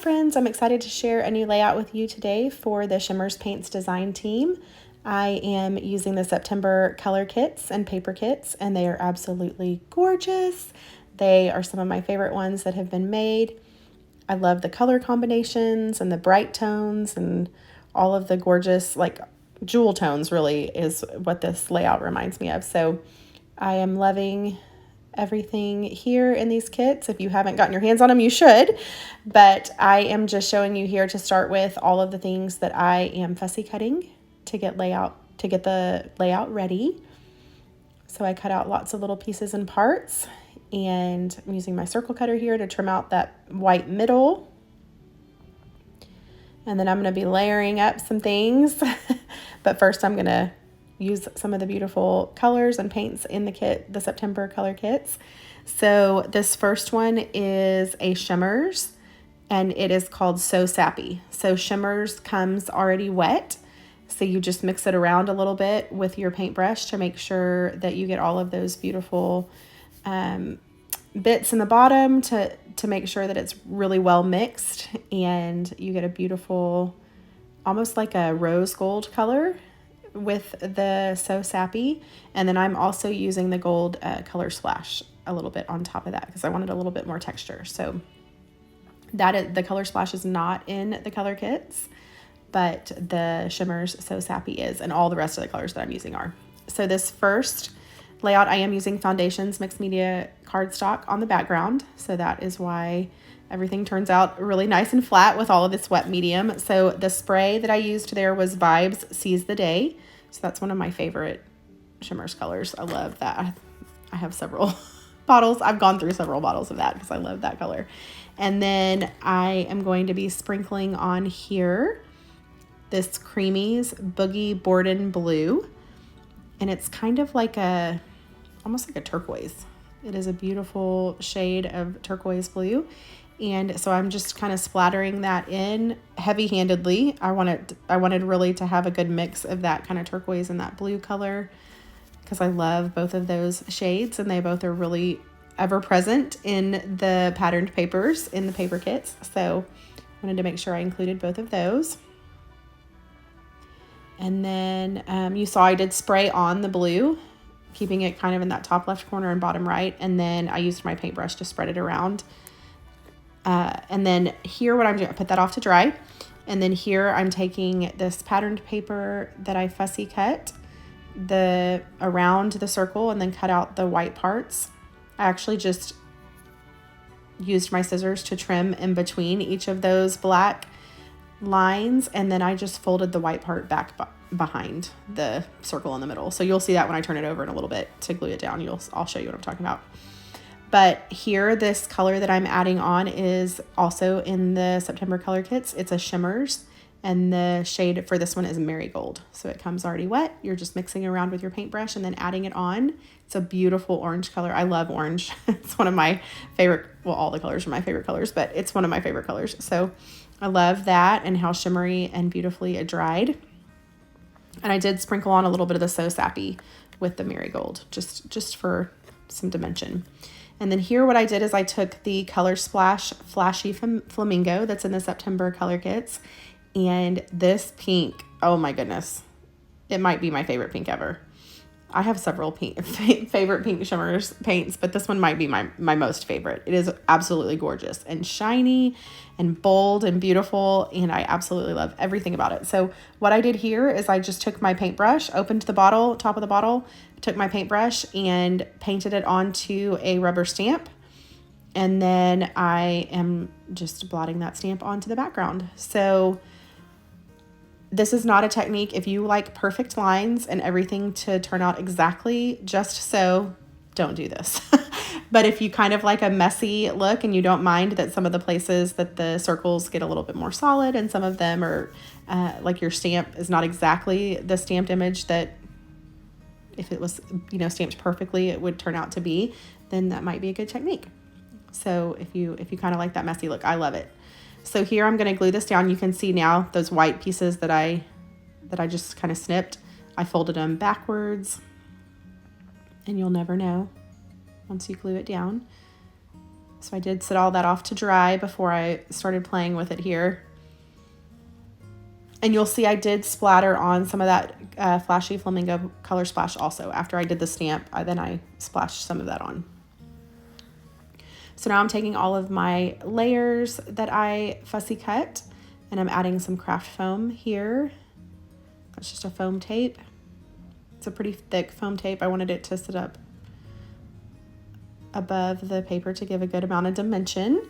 friends, I'm excited to share a new layout with you today for the Shimmerz Paints design team. I am using the September color kits and paper kits, and they are absolutely gorgeous. They are some of my favorite ones that have been made. I love the color combinations and the bright tones and all of the gorgeous, like jewel tones really is what this layout reminds me of. So I am loving everything here in these kits. If you haven't gotten your hands on them, you should. But I am just showing you here to start with all of the things that I am fussy cutting to get the layout ready. So I cut out lots of little pieces and parts, and I'm using my circle cutter here to trim out that white middle. And then I'm going to be layering up some things. But first I'm going to use some of the beautiful colors and paints in the kit, the September color kits. So this first one is a Shimmerz, and it is called So Sappy. So Shimmerz comes already wet, so you just mix it around a little bit with your paintbrush to make sure that you get all of those beautiful bits in the bottom to make sure that it's really well mixed, and you get a beautiful, almost like a rose gold color with the So Sappy. And then I'm also using the gold color splash a little bit on top of that because I wanted a little bit more texture. So that is, the color splash is not in the color kits, but the Shimmerz So Sappy is, and all the rest of the colors that I'm using are. So this first layout, I am using Foundations Mixed Media cardstock on the background. So that is why everything turns out really nice and flat with all of this wet medium. So the spray that I used there was Vibes Seize the Day. So that's one of my favorite Shimmerz colors. I love that. I have several bottles. I've gone through several bottles of that because I love that color. And then I am going to be sprinkling on here this Creamies Boogie Borden Blue. And it's kind of like almost like a turquoise. It is a beautiful shade of turquoise blue. And so I'm just kind of splattering that in heavy-handedly. I wanted really to have a good mix of that kind of turquoise and that blue color because I love both of those shades, and they both are really ever present in the patterned papers in the paper kits. So I wanted to make sure I included both of those. And then you saw I did spray on the blue, keeping it kind of in that top left corner and bottom right. And then I used my paintbrush to spread it around. And then here what I'm doing, I put that off to dry. And then here I'm taking this patterned paper that I fussy cut around the circle and then cut out the white parts. I actually just used my scissors to trim in between each of those black lines, and then I just folded the white part back behind the circle in the middle. So you'll see that when I turn it over in a little bit to glue it down. I'll show you what I'm talking about. But here, this color that I'm adding on is also in the September color kits. It's a Shimmerz, and the shade for this one is Marigold. So it comes already wet. You're just mixing around with your paintbrush and then adding it on. It's a beautiful orange color. I love orange. It's one of my favorite, well, all the colors are my favorite colors, but it's one of my favorite colors. So I love that and how shimmery and beautifully it dried. And I did sprinkle on a little bit of the So Sappy with the Marigold, just for some dimension. And then here what I did is I took the Color Splash Flashy Flamingo that's in the September color kits. And this pink, oh my goodness, it might be my favorite pink ever. I have several favorite pink Shimmerz paints, but this one might be my most favorite. It is absolutely gorgeous and shiny and bold and beautiful, and I absolutely love everything about it. So what I did here is I just took my paintbrush, opened the bottle, top of the bottle, took my paintbrush and painted it onto a rubber stamp, and then I am just blotting that stamp onto the background. So this is not a technique. If you like perfect lines and everything to turn out exactly just so, don't do this. But if you kind of like a messy look and you don't mind that some of the places that the circles get a little bit more solid and some of them are like your stamp is not exactly the stamped image that if it was, stamped perfectly, it would turn out to be, then that might be a good technique. So if you kind of like that messy look, I love it. So here I'm going to glue this down. You can see now those white pieces that I just kind of snipped. I folded them backwards, and you'll never know once you glue it down. So I did set all that off to dry before I started playing with it here. And you'll see I did splatter on some of that Flashy Flamingo color splash also. After I did the stamp, then I splashed some of that on. So now I'm taking all of my layers that I fussy cut, and I'm adding some craft foam here. That's just a foam tape. It's a pretty thick foam tape. I wanted it to sit up above the paper to give a good amount of dimension.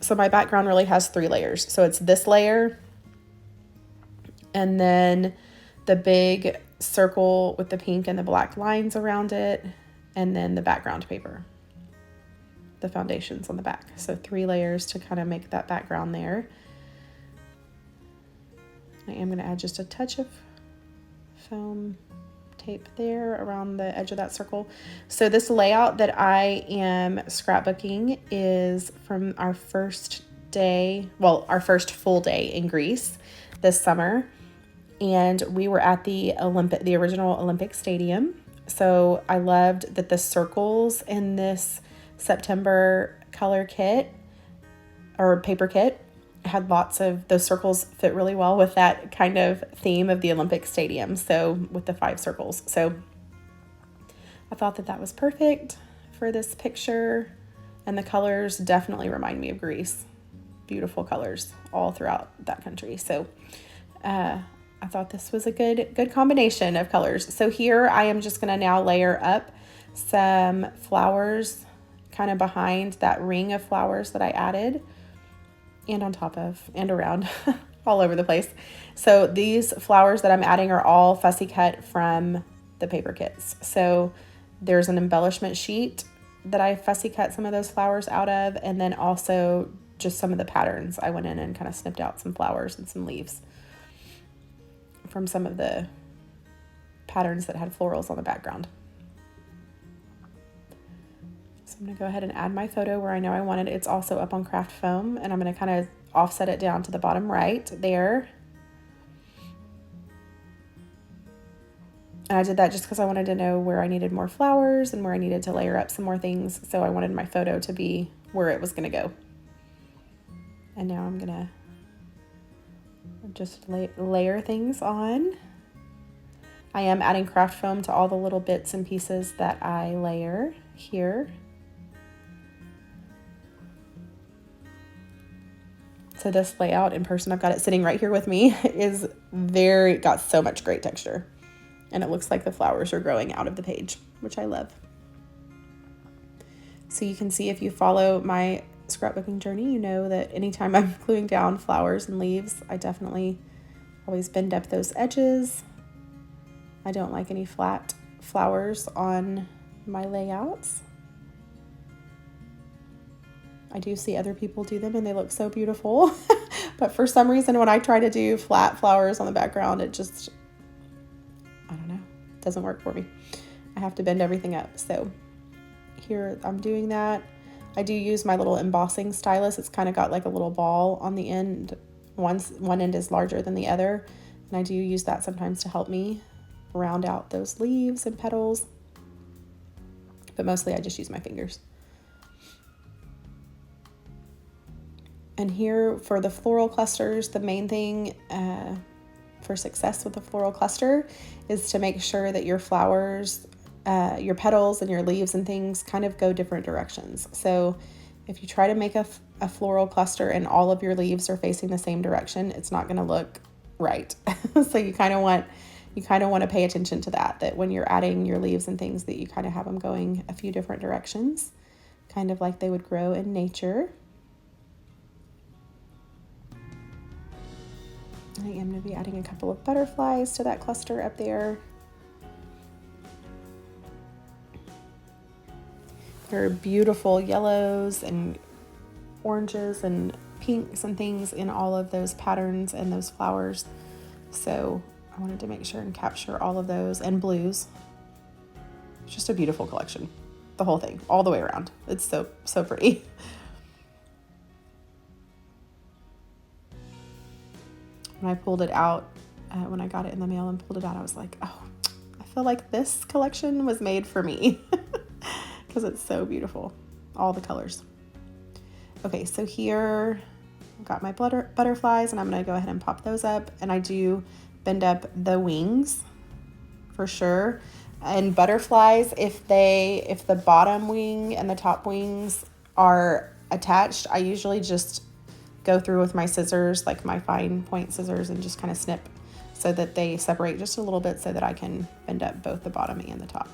So my background really has 3 layers. So it's this layer, and then the big circle with the pink and the black lines around it, and then the background paper, the foundations on the back. So 3 layers to kind of make that background there. I am going to add just a touch of foam tape there around the edge of that circle. So this layout that I am scrapbooking is from our first day, well, our first full day in Greece this summer. And we were at the original Olympic Stadium. So I loved that the circles in this September color kit or paper kit had lots of those circles, fit really well with that kind of theme of the Olympic Stadium. So with the 5 circles. So I thought that was perfect for this picture, and the colors definitely remind me of Greece. Beautiful colors all throughout that country. So I thought this was a good combination of colors. So here I am just going to now layer up some flowers kind of behind that ring of flowers that I added, and on top of and around all over the place. So these flowers that I'm adding are all fussy cut from the paper kits. So there's an embellishment sheet that I fussy cut some of those flowers out of, and then also just some of the patterns. I went in and kind of snipped out some flowers and some leaves from some of the patterns that had florals on the background. So I'm going to go ahead and add my photo where I know I want it. It's also up on craft foam, and I'm going to kind of offset it down to the bottom right there. And I did that just because I wanted to know where I needed more flowers and where I needed to layer up some more things. So I wanted my photo to be where it was going to go. And now I'm going to just layer things on. I am adding craft foam to all the little bits and pieces that I layer here. So this layout in person, I've got it sitting right here with me, is got so much great texture. And it looks like the flowers are growing out of the page, which I love. So you can see, if you follow my scrapbooking journey, you know that anytime I'm gluing down flowers and leaves, I definitely always bend up those edges. I don't like any flat flowers on my layouts. I do see other people do them and they look so beautiful. But for some reason, when I try to do flat flowers on the background, it just, I don't know, doesn't work for me. I have to bend everything up. So here I'm doing that. I do use my little embossing stylus. It's kind of got like a little ball on the end. One end is larger than the other. And I do use that sometimes to help me round out those leaves and petals. But mostly I just use my fingers. And here for the floral clusters, the main thing for success with the floral cluster is to make sure that your flowers, your petals and your leaves and things kind of go different directions. So if you try to make a floral cluster and all of your leaves are facing the same direction, it's not going to look right. So you kind of want to pay attention to that when you're adding your leaves and things, that you kind of have them going a few different directions, kind of like they would grow in nature. I am going to be adding a couple of butterflies to that cluster up there. There are beautiful yellows and oranges and pinks and things in all of those patterns and those flowers. So I wanted to make sure and capture all of those, and blues. It's just a beautiful collection. The whole thing, all the way around. It's so pretty. When I pulled it out, when I got it in the mail and pulled it out, I was like, oh, I feel like this collection was made for me. because it's so beautiful, all the colors. Okay, so here I've got my butterflies, and I'm going to go ahead and pop those up, and I do bend up the wings for sure. And butterflies, if the bottom wing and the top wings are attached, I usually just go through with my scissors, like my fine point scissors, and just kind of snip so that they separate just a little bit so that I can bend up both the bottom and the top.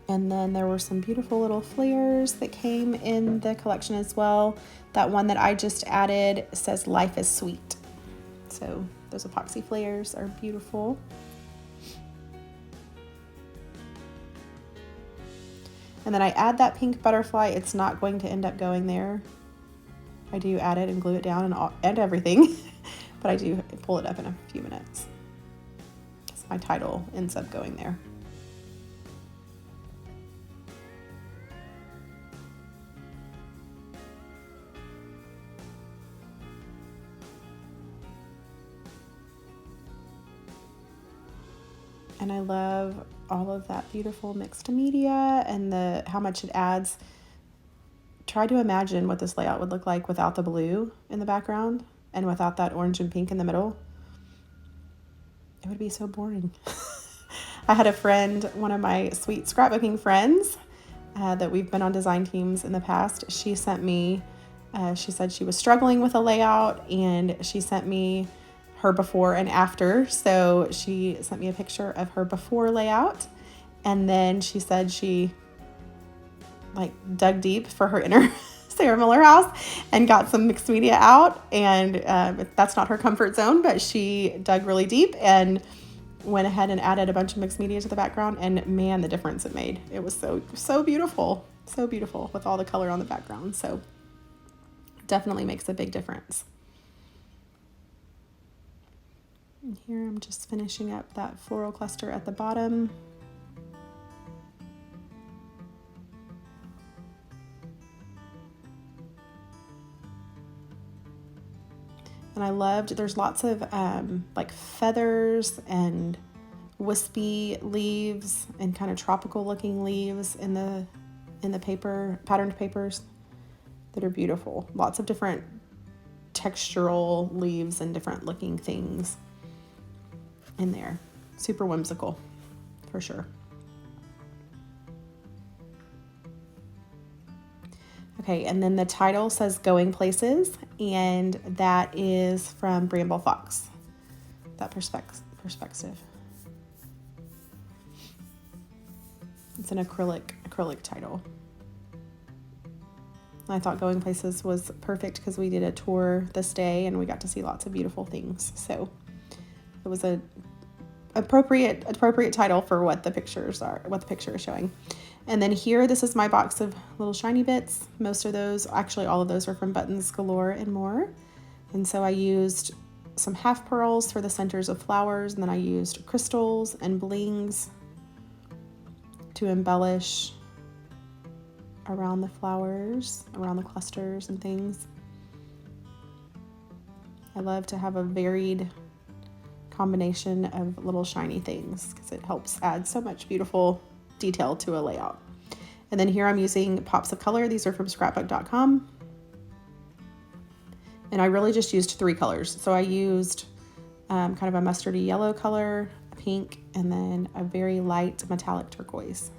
And then there were some beautiful little flares that came in the collection as well. That one that I just added says "Life is Sweet." So those epoxy flares are beautiful. And then I add that pink butterfly. It's not going to end up going there. I do add it and glue it down and everything, but I do pull it up in a few minutes. So my title ends up going there. And I love all of that beautiful mixed media and how much it adds. Try to imagine what this layout would look like without the blue in the background and without that orange and pink in the middle. It would be so boring. I had a friend, one of my sweet scrapbooking friends that we've been on design teams in the past. She sent me, she said she was struggling with a layout, and she sent me her before and after. So she sent me a picture of her before layout, and then she said she like dug deep for her inner Sarah Millerhouse and got some mixed media out, and that's not her comfort zone, but she dug really deep and went ahead and added a bunch of mixed media to the background, and man, the difference it made. It was so beautiful with all the color on the background. So definitely makes a big difference. And here I'm just finishing up that floral cluster at the bottom. And I loved, there's lots of like feathers and wispy leaves and kind of tropical looking leaves in the paper, patterned papers that are beautiful. Lots of different textural leaves and different looking things in there. Super whimsical for sure. Okay, and then the title says Going Places, and that is from Bramble Fox. That perspective. It's an acrylic title. I thought Going Places was perfect because we did a tour this day and we got to see lots of beautiful things. So it was a appropriate title for what the picture is showing. And then here, this is my box of little shiny bits. Most of those, actually all of those, are from Buttons Galore and More. And so I used some half pearls for the centers of flowers, and then I used crystals and blings to embellish around the flowers, around the clusters and things. I love to have a varied combination of little shiny things because it helps add so much beautiful detail to a layout. And then here I'm using pops of color. These are from scrapbook.com. And I really just used 3 colors. So I used kind of a mustardy yellow color, a pink, and then a very light metallic turquoise.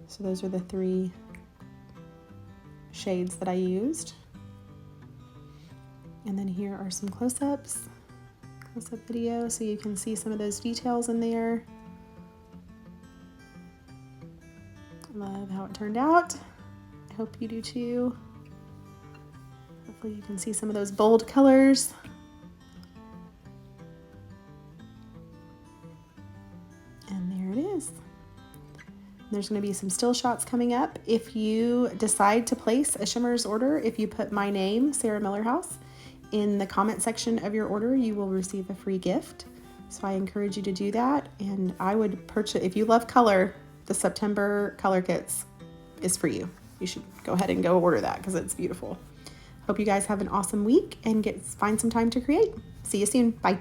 So those are the 3 shades that I used. And then here are some close-up video so you can see some of those details in there. Love how it turned out. I hope you do too. Hopefully you can see some of those bold colors. And there it is. There's going to be some still shots coming up. If you decide to place a Shimmerz order, if you put my name, Sarah Millerhouse, in the comment section of your order, you will receive a free gift. So I encourage you to do that. And I would purchase, if you love color, the September color kits is for you. You should go ahead and go order that because it's beautiful. Hope you guys have an awesome week and find some time to create. See you soon. Bye.